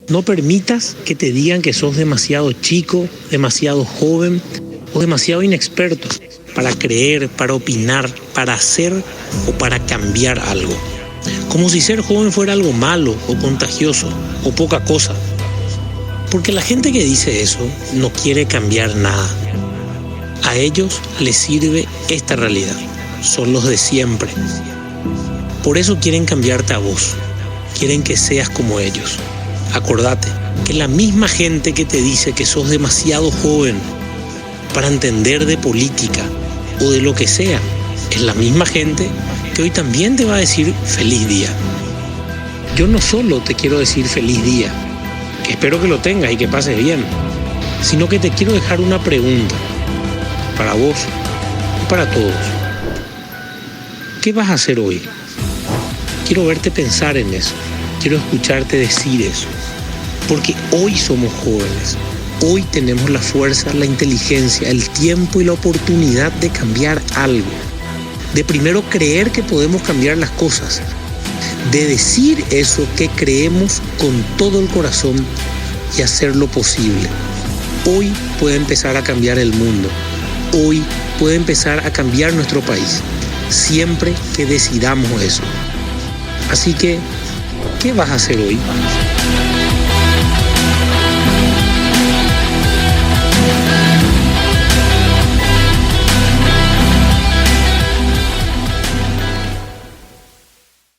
No permitas que te digan que sos demasiado chico, demasiado joven o demasiado inexperto para creer, para opinar, para hacer o para cambiar algo. Como si ser joven fuera algo malo o contagioso o poca cosa. Porque la gente que dice eso no quiere cambiar nada. A ellos les sirve esta realidad. Son los de siempre. Por eso quieren cambiarte a vos. Quieren que seas como ellos. Acordate que la misma gente que te dice que sos demasiado joven para entender de política o de lo que sea, es la misma gente que hoy también te va a decir feliz día. Yo no solo te quiero decir feliz día, que espero que lo tengas y que pases bien, sino que te quiero dejar una pregunta para vos y para todos. ¿Qué vas a hacer hoy? Quiero verte pensar en eso. Quiero escucharte decir eso. Porque hoy somos jóvenes. Hoy tenemos la fuerza, la inteligencia, el tiempo y la oportunidad de cambiar algo. De primero creer que podemos cambiar las cosas. De decir eso que creemos con todo el corazón y hacer lo posible. Hoy puede empezar a cambiar el mundo. Hoy puede empezar a cambiar nuestro país. Siempre que decidamos eso. Así que, ¿qué vas a hacer hoy?